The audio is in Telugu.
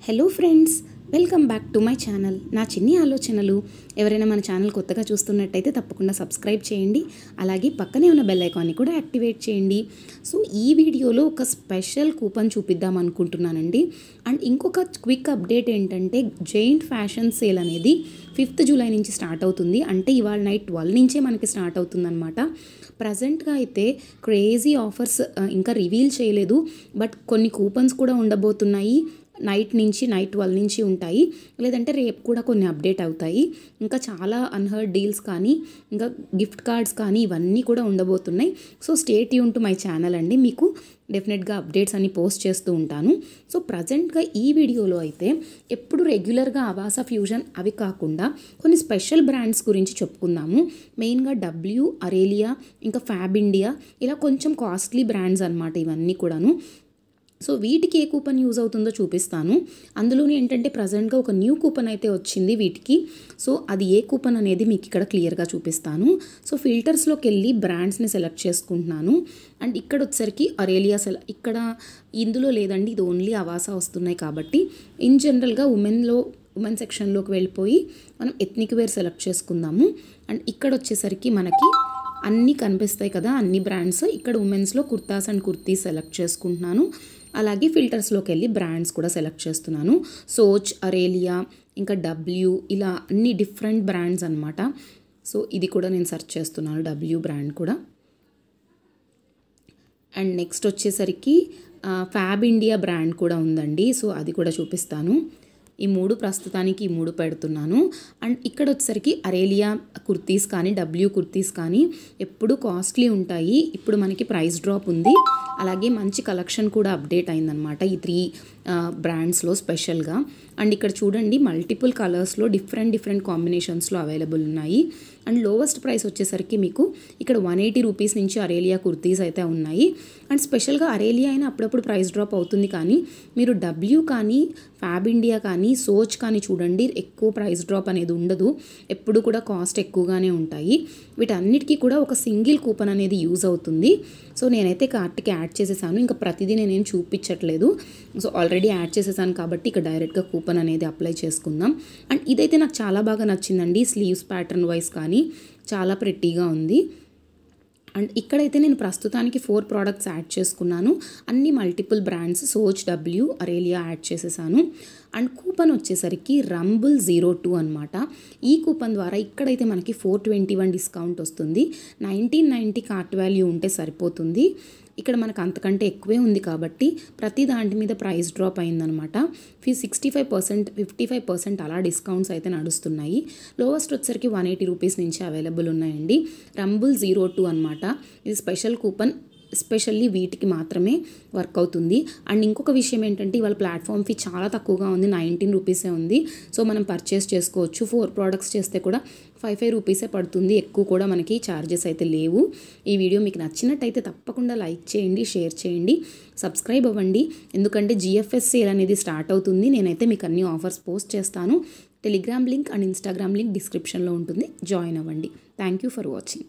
Hello friends, welcome back to my channel. నా చిన్ని ఆలోచనలు. ఎవరైనా మన ఛానల్ కొత్తగా చూస్తున్నట్టయితే తప్పకుండా సబ్స్క్రైబ్ చేయండి. అలాగే పక్కనే ఉన్న బెల్ ఐకాన్ని కూడా యాక్టివేట్ చేయండి. సో ఈ వీడియోలో ఒక స్పెషల్ కూపన్ చూపిద్దాం అనుకుంటున్నానండి. అండ్ ఇంకొక క్విక్ అప్డేట్ ఏంటంటే, జైంట్ ఫ్యాషన్ సేల్ అనేది 5th జూలై నుంచి స్టార్ట్ అవుతుంది. అంటే ఇవాళ నైట్ 12 నుంచే మనకి స్టార్ట్ అవుతుందన్నమాట. ప్రజెంట్గా అయితే క్రేజీ ఆఫర్స్ ఇంకా రివీల్ చేయలేదు, బట్ కొన్ని కూపన్స్ కూడా ఉండబోతున్నాయి. నైట్ 12 నుంచి ఉంటాయి, లేదంటే రేపు కూడా కొన్ని అప్డేట్ అవుతాయి. ఇంకా చాలా అన్హర్డ్ డీల్స్ కానీ, ఇంకా గిఫ్ట్ కార్డ్స్ కానీ ఇవన్నీ కూడా ఉండబోతున్నాయి. So stay tune to my channel అండి. మీకు డెఫినెట్గా అప్డేట్స్ అన్ని పోస్ట్ చేస్తూ ఉంటాను. సో ప్రజెంట్గా ఈ వీడియోలో అయితే ఎప్పుడు రెగ్యులర్గా అవాసా ఫ్యూజన్ అవి కాకుండా కొన్ని స్పెషల్ బ్రాండ్స్ గురించి చెప్పుకుందాము. మెయిన్గా డబ్ల్యూ, అరేలియా, ఇంకా ఫ్యాబ్ ఇండియా, ఇలా కొంచెం కాస్ట్లీ బ్రాండ్స్ అనమాట ఇవన్నీ కూడాను. సో వీటికి ఏ కూపన్ యూజ్ అవుతుందో చూపిస్తాను. అందులోనే ఏంటంటే ప్రజెంట్గా ఒక న్యూ కూపన్ అయితే వచ్చింది వీటికి. సో అది ఏ కూపన్ అనేది మీకు ఇక్కడ క్లియర్గా చూపిస్తాను. సో ఫిల్టర్స్లోకి వెళ్ళి బ్రాండ్స్ని సెలెక్ట్ చేసుకుంటున్నాను. అండ్ ఇక్కడ వచ్చేసరికి అరేలియా ఇక్కడ ఇందులో లేదండి, ఇది ఓన్లీ అవాసా వస్తున్నాయి కాబట్టి ఇన్ జనరల్గా ఉమెన్ సెక్షన్లోకి వెళ్ళిపోయి మనం ఎథ్నిక్ వేర్ సెలెక్ట్ చేసుకుందాము. అండ్ ఇక్కడ వచ్చేసరికి మనకి అన్నీ కనిపిస్తాయి కదా, అన్ని బ్రాండ్స్. ఇక్కడ ఉమెన్స్లో కుర్తాస్ అండ్ కుర్తీస్ సెలెక్ట్ చేసుకుంటున్నాను. అలాగే ఫిల్టర్స్లోకి వెళ్ళి బ్రాండ్స్ కూడా సెలెక్ట్ చేస్తున్నాను. సోచ్, అరేలియా, ఇంకా డబ్ల్యూ, ఇలా అన్ని డిఫరెంట్ బ్రాండ్స్ అనమాట. సో ఇది కూడా నేను సెర్చ్ చేస్తున్నాను, డబ్ల్యూ బ్రాండ్ కూడా. అండ్ నెక్స్ట్ వచ్చేసరికి ఫ్యాబ్ ఇండియా బ్రాండ్ కూడా ఉందండి. సో అది కూడా చూపిస్తాను. ఈ ప్రస్తుతానికి ఈ 3 పెడుతున్నాను. అండ్ ఇక్కడ వచ్చేసరికి అరేలియా కుర్తీస్ కానీ, డబ్ల్యూ కుర్తీస్ కానీ ఎప్పుడు కాస్ట్లీ ఉంటాయి. ఇప్పుడు మనకి ప్రైస్ డ్రాప్ ఉంది. అలాగే మంచి కలెక్షన్ కూడా అప్డేట్ అయిందనమాట ఈ 3 బ్రాండ్స్లో స్పెషల్గా. అండ్ ఇక్కడ చూడండి, మల్టిపుల్ కలర్స్లో డిఫరెంట్ కాంబినేషన్స్లో అవైలబుల్ ఉన్నాయి. అండ్ లోవెస్ట్ ప్రైస్ వచ్చేసరికి మీకు ఇక్కడ 180 రూపీస్ నుంచి అరేలియా కుర్తీస్ అయితే ఉన్నాయి. అండ్ స్పెషల్గా అరేలియా అయినా అప్పుడప్పుడు ప్రైస్ డ్రాప్ అవుతుంది, కానీ మీరు డబ్ల్యూ కానీ, ఫ్యాబ్ ఇండియా కానీ, సోచ్ కానీ చూడండి, ఎక్కువ ప్రైస్ డ్రాప్ అనేది ఉండదు. ఎప్పుడు కూడా కాస్ట్ ఎక్కువగానే ఉంటాయి. వీటన్నిటికీ కూడా ఒక సింగిల్ కూపన్ అనేది యూజ్ అవుతుంది. సో నేనైతే కార్ట్కి యాడ్ చేసేసాను. ఇంకా ప్రతిదీ నేనేం చూపించట్లేదు. సో ఆల్రెడీ యాడ్ చేసేసాను కాబట్టి ఇక డైరెక్ట్గా కూపన్ అనేది అప్లై చేసుకుందాం. అండ్ ఇదైతే నాకు చాలా బాగా నచ్చిందండి. స్లీవ్స్ ప్యాటర్న్ వైజ్ కానీ చాలా ప్రెట్టీగా ఉంది. అండ్ ఇక్కడైతే నేను ప్రస్తుతానికి 4 ప్రోడక్ట్స్ యాడ్ చేసుకున్నాను. అన్ని multiple brands, సోచ్, W, aralia add చేసేసాను. అండ్ కూపన్ వచ్చేసరికి రంబుల్ 02 అనమాట. ఈ కూపన్ ద్వారా ఇక్కడైతే మనకి 421 డిస్కౌంట్ వస్తుంది. 1990 కార్ట్ వాల్యూ ఉంటే సరిపోతుంది. ఇక్కడ మనకు అంతకంటే ఎక్కువే ఉంది కాబట్టి ప్రతి దాంటి మీద ప్రైస్ డ్రాప్ అయిందనమాట. 65%, 55% అలా డిస్కౌంట్స్ అయితే నడుస్తున్నాయి. లోవెస్ట్ వచ్చేసరికి 180 రూపీస్ నుంచి అవైలబుల్ ఉన్నాయండి. రంబుల్ 02 అనమాట. ఇది స్పెషల్ కూపన్, ఎస్పెషల్లీ వీటికి మాత్రమే వర్క్ అవుతుంది. అండ్ ఇంకొక విషయం ఏంటంటే, ఇవాళ ప్లాట్ఫామ్ ఫీ చాలా తక్కువగా ఉంది, 19 రూపీసే ఉంది. సో మనం పర్చేస్ చేసుకోవచ్చు. 4 ప్రోడక్ట్స్ చేస్తే కూడా 5 రూపీసే పడుతుంది. ఎక్కువ కూడా మనకి ఛార్జెస్ అయితే లేవు. ఈ వీడియో మీకు నచ్చినట్టయితే తప్పకుండా లైక్ చేయండి, షేర్ చేయండి, సబ్స్క్రైబ్ అవ్వండి. ఎందుకంటే GFS సేల్ అనేది స్టార్ట్ అవుతుంది. నేనైతే మీకు అన్ని ఆఫర్స్ పోస్ట్ చేస్తాను. Telegram link and Instagram link డిస్క్రిప్షన్లో ఉంటుంది, జాయిన్ అవ్వండి. Thank you for watching.